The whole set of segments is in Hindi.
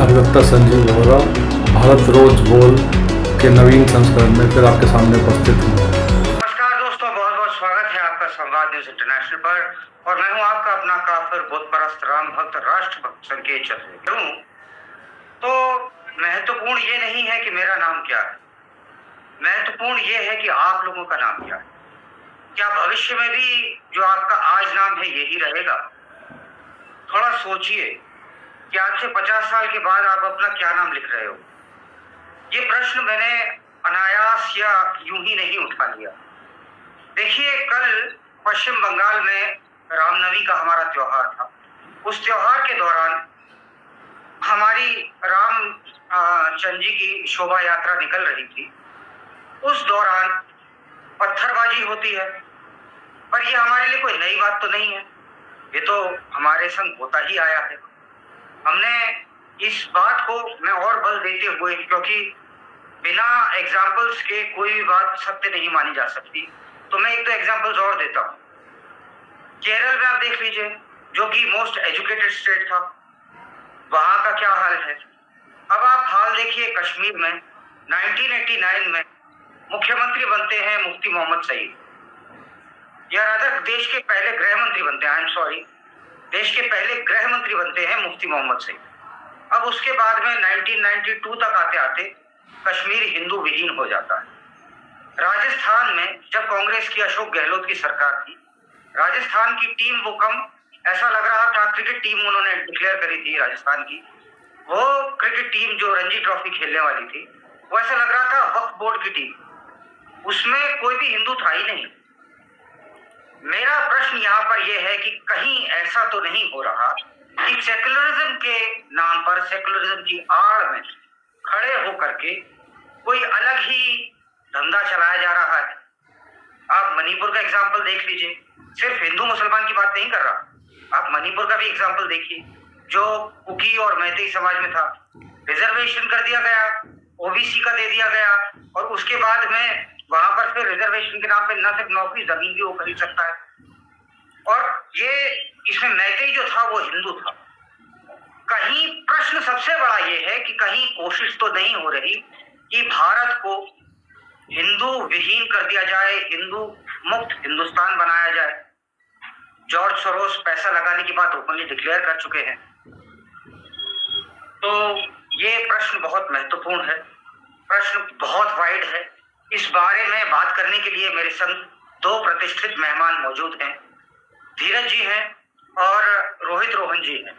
अधिवक्ता संजीव वोहरा भारत रोज बोल के नवीन संस्करण में फिर आपके सामने उपस्थित हूँ। नमस्कार दोस्तों, बहुत बहुत स्वागत है आपका संवाद न्यूज इंटरनेशनल पर। और मैं हूं आपका अपना काफिर बुतपरस्त राम भक्त राष्ट्रभक्त संकेत चतुर्वेदी। तो महत्वपूर्ण ये नहीं है कि मेरा नाम क्या है, महत्वपूर्ण ये है कि आप लोगों का नाम क्या है। क्या भविष्य में भी जो आपका आज नाम है यही रहेगा? थोड़ा सोचिए कि आज से 50 साल के बाद आप अपना क्या नाम लिख रहे हो। ये प्रश्न मैंने अनायास या यूं ही नहीं उठा लिया। देखिए, कल पश्चिम बंगाल में रामनवमी का हमारा त्योहार था। उस त्योहार के दौरान हमारी राम चंद्र जी की शोभा यात्रा निकल रही थी। उस दौरान पत्थरबाजी होती है, पर ये हमारे लिए कोई नई बात तो नहीं है, ये तो हमारे संग होता ही आया है। हमने इस बात को मैं और बल देते हुए, क्योंकि बिना एग्जाम्पल्स के कोई भी बात सत्य नहीं मानी जा सकती, तो मैं एक दो एग्जाम्पल्स और देता हूँ। केरल में आप देख लीजिए, जो कि मोस्ट एजुकेटेड स्टेट था, वहां का क्या हाल है। अब आप हाल देखिए कश्मीर में 1989 में मुख्यमंत्री बनते हैं मुफ्ती मोहम्मद सईद, या रादर देश के पहले गृह मंत्री बनते हैं, आई एम सॉरी, देश के पहले गृह मंत्री बनते हैं मुफ्ती मोहम्मद सईद। अब उसके बाद में 1992 तक आते आते कश्मीर हिंदू विहीन हो जाता है। राजस्थान में जब कांग्रेस की अशोक गहलोत की सरकार थी, राजस्थान की टीम वो कम, ऐसा लग रहा था क्रिकेट टीम उन्होंने डिक्लेयर करी थी राजस्थान की, वो क्रिकेट टीम जो रणजी ट्रॉफी खेलने वाली थी, वो ऐसा लग रहा था वक्फ बोर्ड की टीम, उसमें कोई भी हिंदू था ही नहीं। मेरा प्रश्न यहाँ पर यह है कि कहीं ऐसा तो नहीं हो रहा कि सेकुलरिज्म के नाम पर, सेकुलरिज्म की आड़ में खड़े होकर के कोई अलग ही धंधा चलाया जा रहा है। आप मणिपुर का एग्जाम्पल देख लीजिए, सिर्फ हिंदू मुसलमान की बात नहीं कर रहा, आप मणिपुर का भी एग्जाम्पल देखिए, जो कुकी और मैतेई समाज में था, रिजर्वेशन कर दिया गया, ओबीसी का दे दिया गया, और उसके बाद में वहां पर फिर रिजर्वेशन के नाम पे न सिर्फ नौकरी, जमीन भी वो खरीद सकता है। और ये इसमें मैतेई जो था वो हिंदू था। कहीं प्रश्न सबसे बड़ा ये है कि कहीं कोशिश तो नहीं हो रही कि भारत को हिंदू विहीन कर दिया जाए, हिंदू मुक्त हिंदुस्तान बनाया जाए। जॉर्ज सोरोस पैसा लगाने की बात ओपनली डिक्लेयर कर चुके हैं। तो ये प्रश्न बहुत महत्वपूर्ण है, प्रश्न बहुत वाइड है। इस बारे में बात करने के लिए मेरे संग दो प्रतिष्ठित मेहमान मौजूद हैं, धीरज जी हैं और रोहित रोहन जी हैं।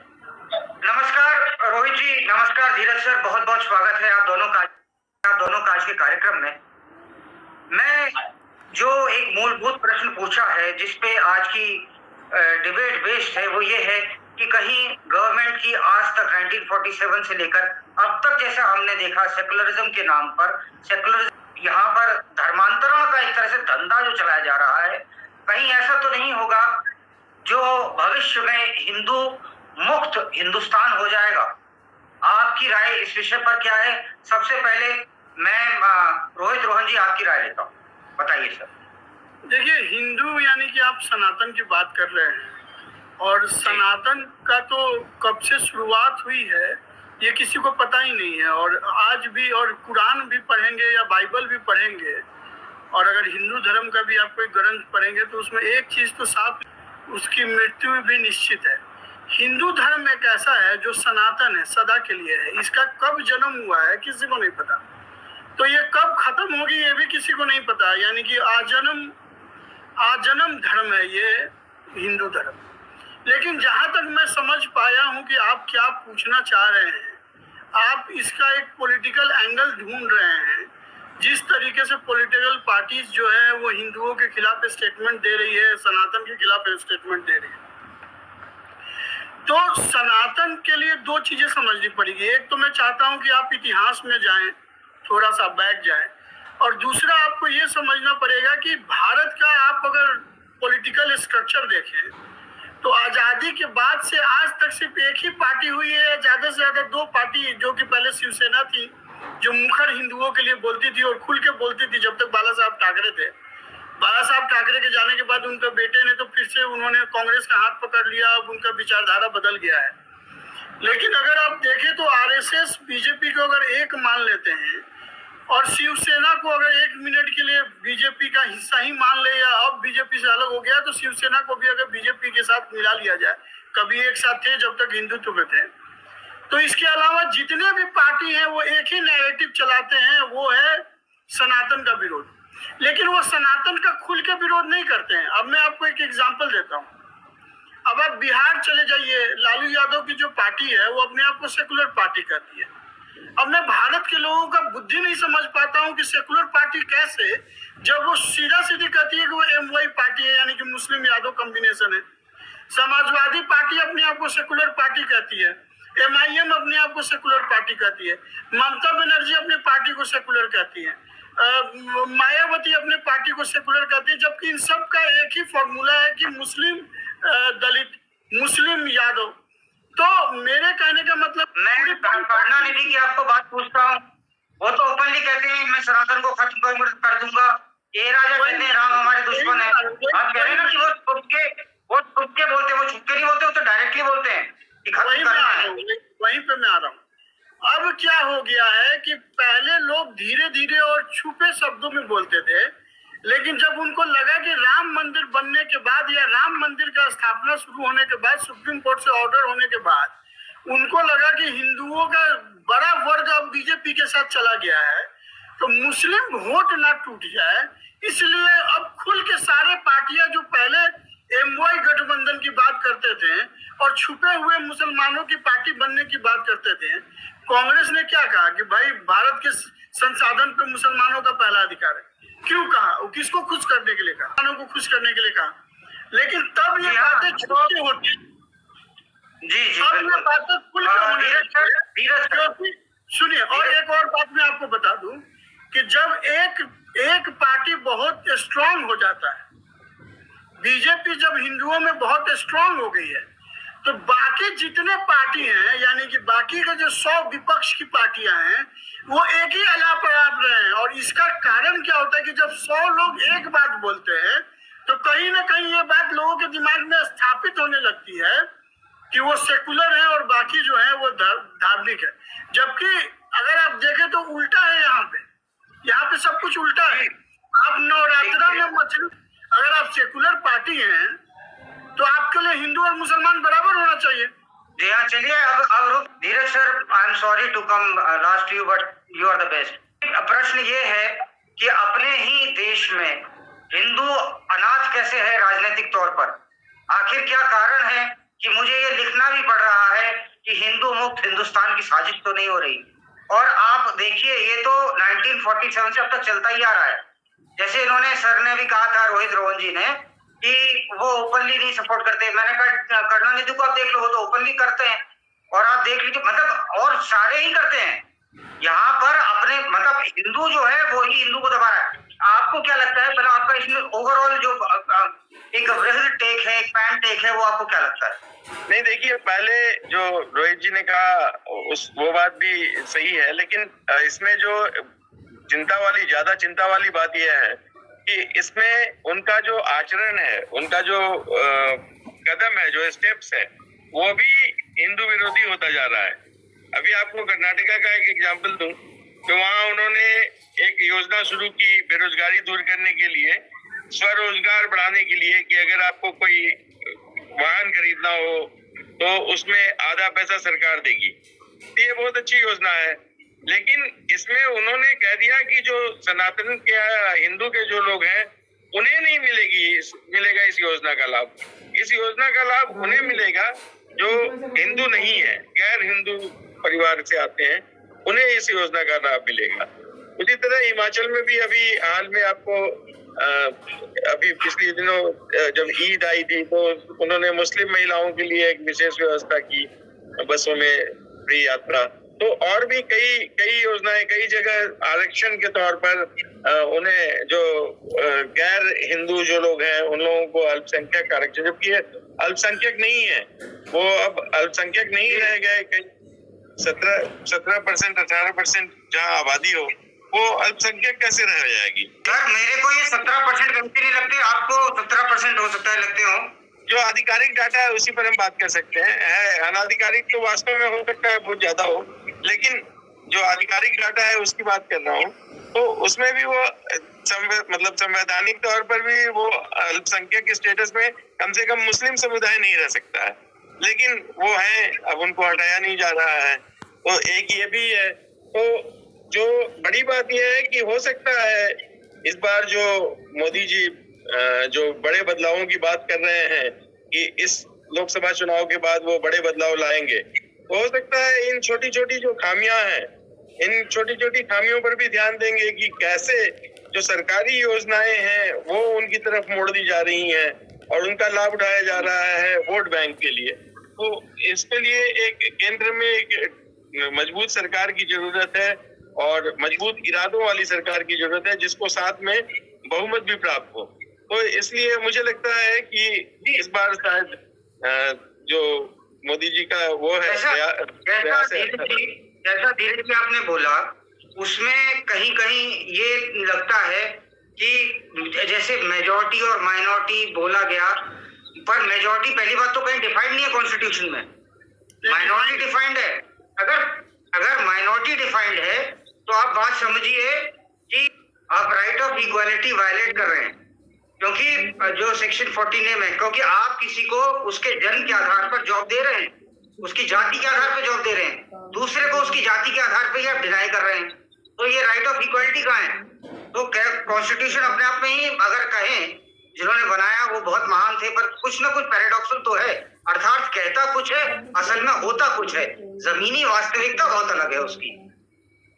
नमस्कार रोहित जी, नमस्कार धीरज सर, बहुत बहुत स्वागत है आप दोनों का आज के कार्यक्रम में। मैं जो एक मूलभूत प्रश्न पूछा है, जिसपे आज की डिबेट बेस्ड है, वो ये है कि कहीं गवर्नमेंट की आज तक 1947 से लेकर अब तक जैसा हमने देखा सेकुलरिज्म के नाम पर, सेकुलरिज्म यहाँ पर धर्मांतरण का एक तरह से धंधा जो चलाया जा रहा है, कहीं ऐसा तो नहीं होगा जो भविष्य में हिंदू मुक्त हिंदुस्तान हो जाएगा? आपकी राय इस विषय पर क्या है? सबसे पहले मैं रोहित रोहन जी आपकी राय लेता हूँ, बताइए सर। देखिए, हिंदू यानी कि आप सनातन की बात कर रहे हैं, और सनातन का तो कब से शुरुआत हुई है ये किसी को पता ही नहीं है। और आज भी, और कुरान भी पढ़ेंगे या बाइबल भी पढ़ेंगे, और अगर हिंदू धर्म का भी आप कोई ग्रंथ पढ़ेंगे तो उसमें एक चीज तो साफ, उसकी मृत्यु भी निश्चित है। हिंदू धर्म एक ऐसा है जो सनातन है, सदा के लिए है। इसका कब जन्म हुआ है किसी को नहीं पता, तो ये कब खत्म होगी ये भी किसी को नहीं पता। यानी कि आजन्म धर्म है ये हिंदू धर्म। लेकिन जहां तक मैं समझ पाया हूं कि आप क्या पूछना चाह रहे हैं, आप इसका एक पॉलिटिकल एंगल ढूंढ रहे हैं। जिस तरीके से पॉलिटिकल पार्टीज जो है वो हिंदुओं के खिलाफ स्टेटमेंट दे रही है, सनातन के खिलाफ स्टेटमेंट दे रही है, तो सनातन के लिए दो चीजें समझनी पड़ेगी। एक तो मैं चाहता हूं कि आप इतिहास में जाएं, थोड़ा सा बैठ जाएं, और दूसरा आपको ये समझना पड़ेगा कि भारत का आप अगर पॉलिटिकल स्ट्रक्चर देखें तो आज़ादी के बाद से आज तक सिर्फ एक ही पार्टी हुई है, ज़्यादा से ज़्यादा दो पार्टी, जो कि पहले शिवसेना थी, जो मुखर हिंदुओं के लिए बोलती थी और खुल के बोलती थी जब तक बाला साहब ठाकरे थे। बाला साहब ठाकरे के जाने के बाद उनके बेटे ने तो फिर से उन्होंने कांग्रेस का हाथ पकड़ लिया, अब उनका विचारधारा बदल गया है। लेकिन अगर आप देखें तो आरएसएस बीजेपी को अगर एक मान लेते हैं और शिवसेना को अगर 1 मिनट के लिए बीजेपी का हिस्सा ही मान ले, या अब बीजेपी से अलग हो गया तो शिवसेना को भी अगर बीजेपी के साथ मिला लिया जाए, कभी एक साथ थे जब तक हिंदुत्व में थे, तो इसके अलावा जितने भी पार्टी हैं वो एक ही नैरेटिव चलाते हैं, वो है सनातन का विरोध। लेकिन वो सनातन का खुल के विरोध नहीं करते हैं। अब मैं आपको एक एग्जांपल देता हूँ। अब आप बिहार चले जाइए, लालू यादव की जो पार्टी है वो अपने आप को सेकुलर पार्टी कहती है। अब मैं भारत के लोगों का बुद्धि नहीं समझ पाता हूँ कि सेकुलर पार्टी कैसे, जब वो सीधा सीधी कहती है कि वो एमवाई पार्टी है, यानी कि मुस्लिम यादव कॉम्बिनेशन है। समाजवादी पार्टी अपने आप को सेकुलर पार्टी कहती है, एमआईएम अपने आप को सेकुलर पार्टी कहती है, ममता बनर्जी अपने पार्टी को सेकुलर कहती है, मायावती अपने पार्टी को सेकुलर कहती है, जबकि इन सब का एक ही फॉर्मूला है कि मुस्लिम दलित, मुस्लिम यादव। तो मेरे कहने का मतलब, मैं करुणानिधि की आपको बात पूछता हूँ, वो तो ओपनली कहते हैं मैं सनातन को खत्म कर दूंगा, ये राजा कहते हैं राम हमारे दुश्मन है। आप कह रहे हैं ना कि वो छुप के बोलते हैं, वो छुप के नहीं बोलते, वो तो डायरेक्टली बोलते हैं कि खत्म करना है। वहीं पे मैं आ रहा हूँ। अब क्या हो गया है कि पहले लोग धीरे धीरे और छुपे शब्दों में बोलते थे, लेकिन जब उनको लगा कि राम मंदिर बनने के बाद या राम मंदिर का स्थापना शुरू होने के बाद, सुप्रीम कोर्ट से ऑर्डर होने के बाद, उनको लगा कि हिंदुओं का बड़ा वर्ग अब बीजेपी के साथ चला गया है, तो मुस्लिम वोट ना टूट जाए, इसलिए अब खुल के सारे पार्टियां जो पहले एमवाई गठबंधन की बात करते थे और छुपे हुए मुसलमानों की पार्टी बनने की बात करते थे, कांग्रेस ने क्या कहा कि भाई भारत के संसाधन पे मुसलमानों का पहला अधिकार है। क्यों कहा? वो किसको खुश करने के लिए कहा? मुसलमानों को खुश करने के लिए कहा। लेकिन तब ये बातें छुपी होती, अब ये बातें खुल के होने लगी। सुनिए, और एक और बात मैं आपको बता दूं कि जब एक पार्टी बहुत स्ट्रांग हो जाता है, बीजेपी जब हिंदुओं में बहुत स्ट्रांग हो गई है, तो बाकी जितने पार्टी हैं, यानी कि बाकी के जो 100 विपक्ष की पार्टियां हैं, वो एक ही अलाप रहे हैं। और इसका कारण क्या होता है कि जब 100 लोग एक बात बोलते हैं, तो कहीं ना कहीं ये बात लोगों के दिमाग में स्थापित होने लगती है कि वो सेकुलर है और बाकी जो है वो धार्मिक है। जबकि अगर आप देखें तो उल्टा है, यहाँ पे सब कुछ उल्टा है। आप नवरात्रा में मछली, अगर आप सेकुलर पार्टी हैं तो आपके लिए हिंदू और मुसलमान बराबर होना चाहिए। जी हाँ, चलिए अब Dheeraj sir, I am sorry to come last you, but you are the best. प्रश्न ये है कि अपने ही देश में हिंदू अनाथ कैसे है राजनीतिक तौर पर? आखिर क्या कारण है कि मुझे ये लिखना भी पड़ रहा है कि हिंदू मुक्त हिंदुस्तान की साजिश तो नहीं हो रही? और आप देखिए, ये तो 1947 से अब तक चलता ही आ रहा है। जैसे इन्होंने, सर ने भी कहा था, रोहित रोहन जी ने, कि वो ओपनली नहीं सपोर्ट करते। मैंने कहा करुणानिधि को आप देख लो, वो तो ओपनली करते हैं, और आप देख लीजिए, मतलब और सारे ही करते हैं। यहाँ पर अपने मतलब हिंदू जो है वो ही हिंदू को दबा रहा है। आपको क्या लगता है, पहले आपका इसमें ओवरऑल जो एक वृहद टेक है, एक पैन टेक है, वो आपको क्या लगता है? नहीं, देखिए, पहले जो रोहित जी ने कहा वो बात भी सही है, लेकिन इसमें जो ज्यादा चिंता वाली बात यह है कि इसमें उनका जो आचरण है, उनका जो कदम है, जो स्टेप्स है, वो भी हिंदू विरोधी होता जा रहा है। अभी आपको कर्नाटका का एक एग्जांपल दूं, तो वहाँ उन्होंने एक योजना शुरू की बेरोजगारी दूर करने के लिए, स्वरोजगार बढ़ाने के लिए, कि अगर आपको कोई वाहन खरीदना हो तो उसमें आधा पैसा सरकार देगी। ये बहुत अच्छी योजना है, लेकिन इसमें उन्होंने कह दिया कि जो सनातन के हिंदू के जो लोग हैं उन्हें नहीं मिलेगा इस योजना का लाभ। इस योजना का लाभ उन्हें मिलेगा जो हिंदू नहीं है, गैर हिंदू परिवार से आते हैं, उन्हें इस योजना का लाभ मिलेगा। उसी तरह हिमाचल में भी अभी हाल में आपको अभी पिछले दिनों जब ईद आई थी तो उन्होंने मुस्लिम महिलाओं के लिए एक विशेष व्यवस्था की, बसों में फ्री यात्रा। तो और भी कई योजनाएं, कई जगह आरक्षण के तौर पर उन्हें जो गैर हिंदू जो लोग हैं उन लोगों को अल्पसंख्यक आरक्षण, जबकि अल्पसंख्यक नहीं है, वो अब अल्पसंख्यक नहीं रह गए। कई 17% 18% जहाँ आबादी हो वो अल्पसंख्यक कैसे रह जाएगी? सर, मेरे को ये 17% गलती नहीं लगती, आपको 17% हो सकता है लगते हो, जो आधिकारिक डाटा है उसी पर हम बात कर सकते हैं। अनाधिकारिक तो वास्तव में हो सकता है बहुत ज्यादा हो, लेकिन जो आधिकारिक डाटा है उसकी बात कर रहा हूँ। तो उसमें भी वो मतलब संवैधानिक तौर पर भी वो अल्पसंख्यक के स्टेटस में कम से कम मुस्लिम समुदाय नहीं रह सकता है, लेकिन वो है, अब उनको हटाया नहीं जा रहा है। तो एक ये भी है। तो जो बड़ी बात यह है कि हो सकता है इस बार जो मोदी जी जो बड़े बदलावों की बात कर रहे हैं कि इस लोकसभा चुनाव के बाद वो बड़े बदलाव लाएंगे, तो हो सकता है इन छोटी छोटी जो खामियां हैं, इन छोटी छोटी खामियों पर भी ध्यान देंगे कि कैसे जो सरकारी योजनाएं हैं वो उनकी तरफ मोड़ दी जा रही हैं और उनका लाभ उठाया जा रहा है वोट बैंक के लिए। तो इसके लिए एक केंद्र में एक मजबूत सरकार की जरूरत है और मजबूत इरादों वाली सरकार की जरूरत है, जिसको साथ में बहुमत भी प्राप्त हो। तो इसलिए मुझे लगता है कि इस बार शायद जो मोदी जी का वो है जैसा धीरे धीरे आपने बोला, उसमें कहीं कहीं ये लगता है कि जैसे मेजॉरिटी और माइनॉरिटी बोला गया, पर मेजॉरिटी पहली बात तो कहीं डिफाइंड नहीं है कॉन्स्टिट्यूशन में, माइनॉरिटी डिफाइंड है। अगर माइनॉरिटी डिफाइंड है तो आप बात समझिए कि आप राइट ऑफ इक्वालिटी वायलेट कर रहे हैं, क्योंकि जो सेक्शन 14 में, क्योंकि आप किसी को उसके जन्म के आधार पर जॉब दे रहे हैं, उसकी जाति के आधार पर जॉब दे रहे हैं, दूसरे को उसकी जाति के आधार पर ही आप डिनाई कर रहे हैं। तो ये राइट ऑफ इक्वालिटी कहाँ है? तो कॉन्स्टिट्यूशन अपने आप में ही अगर कहें जिन्होंने बनाया वो बहुत महान थे, पर कुछ ना कुछ पैराडॉक्सल तो है, अर्थात कहता कुछ है, असल में होता कुछ है, जमीनी वास्तविकता बहुत अलग है उसकी।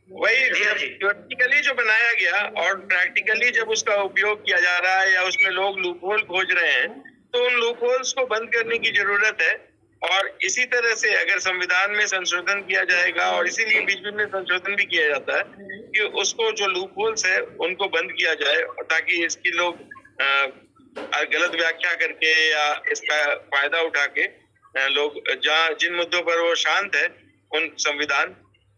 वही थियोरेटिकली जो बनाया गया और प्रैक्टिकली जब उसका उपयोग किया जा रहा है या उसमें लोग लूपहोल खोज रहे हैं, तो उन लूपहोल्स को बंद करने की जरूरत है। और इसी तरह से अगर संविधान में संशोधन किया जाएगा, और इसीलिए बीच बीच में संशोधन भी किया जाता है कि उसको जो लूपहोल्स है उनको बंद किया जाए, ताकि इसकी लोग गलत व्याख्या करके या इसका फायदा उठा के लोग जिन मुद्दों पर वो शांत है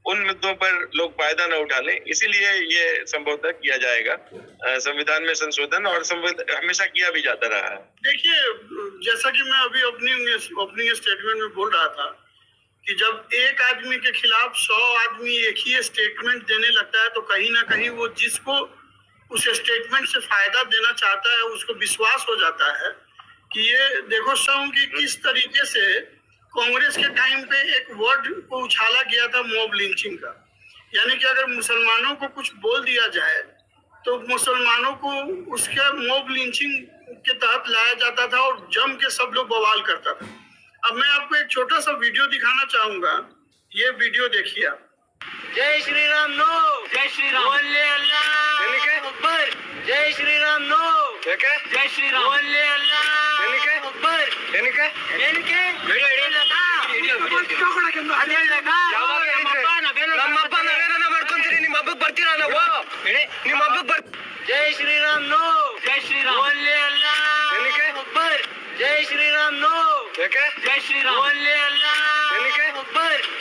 उन मुद्दों पर लोग फायदा न उठा लें। इसीलिए ये संभवतः किया जाएगा संविधान में संशोधन, और हमेशा किया भी जाता रहा है। देखिए, जैसा कि मैं अभी ओपनिंग स्टेटमेंट में बोल रहा था कि जब एक आदमी के खिलाफ 100 आदमी एक ही स्टेटमेंट देने लगता है, तो कहीं ना कहीं वो जिसको उस स्टेटमेंट से फायदा देना चाहता है उसको विश्वास हो जाता है कि ये देखो सब कि किस तरीके से कांग्रेस के टाइम पे एक वर्ड को उछाला गया था, मॉब लिंचिंग का। यानी कि अगर मुसलमानों को कुछ बोल दिया जाए तो मुसलमानों को उसके मॉब लिंचिंग के तहत लाया जाता था और जम के सब लोग बवाल करता था। अब मैं आपको एक छोटा सा वीडियो दिखाना चाहूंगा, ये वीडियो देखिए आप। जय श्री राम नो, जय श्री राम, बोले अल्लाह अकबर, जय श्री राम नो, जय श्री राम, बोले अल्लाह अकबर, जय श्री राम नो, जय श्री राम, बोले अल्लाह अकबर, जय श्री राम नो, जय श्री राम, बोले अल्लाह अकबर,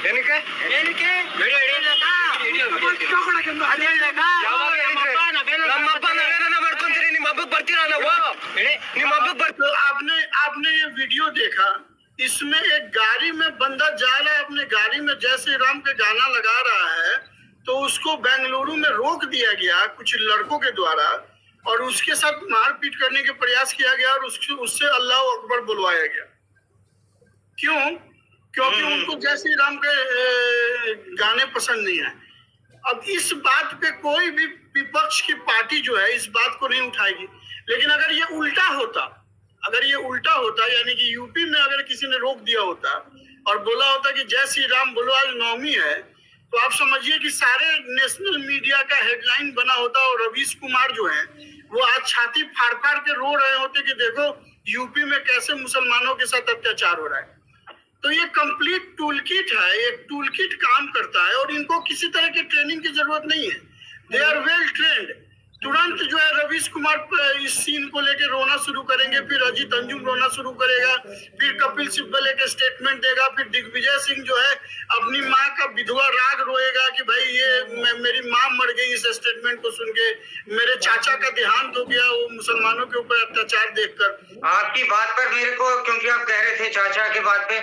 तो आपने ये वीडियो देखा, इसमें एक गाड़ी में बंदा जा रहा है, अपने गाड़ी में जय श्री राम के गाना लगा रहा है, तो उसको बेंगलुरु में रोक दिया गया कुछ लड़कों के द्वारा और उसके साथ मारपीट करने के प्रयास किया गया और उससे अल्लाह अकबर बुलवाया गया। क्यों? क्योंकि उनको जय श्री राम के गाने पसंद नहीं है। अब इस बात पे कोई भी विपक्ष की पार्टी जो है इस बात को नहीं उठाएगी। लेकिन अगर ये उल्टा होता यानी कि यूपी में अगर किसी ने रोक दिया होता और बोला होता कि जय श्री राम बोलो आज नवमी है, तो आप समझिए कि सारे नेशनल मीडिया का हेडलाइन बना होता और रवीश कुमार जो है वो आज छाती फाड़ फाड़ के रो रहे होते कि देखो यूपी में कैसे मुसलमानों के साथ अत्याचार हो रहा है। तो ये कंप्लीट टूल किट है, एक टूल किट काम करता है और इनको किसी तरह की ट्रेनिंग की जरूरत नहीं है। They are well trained. तुरंत जो है रवीश कुमार इस सीन को लेके रोना शुरू करेंगे, फिर अजीत अंजुम रोना शुरू करेगा, फिर कपिल सिब्बल एक स्टेटमेंट देगा, फिर दिग्विजय सिंह जो है अपनी माँ का विधवा राग रोएगा कि भाई ये मेरी माँ मर गई इस स्टेटमेंट को सुन के मेरे चाचा का देहांत हो गया वो मुसलमानों के ऊपर अत्याचार देखकर। आपकी बात पर मेरे को, क्योंकि आप कह रहे थे चाचा की बात पे,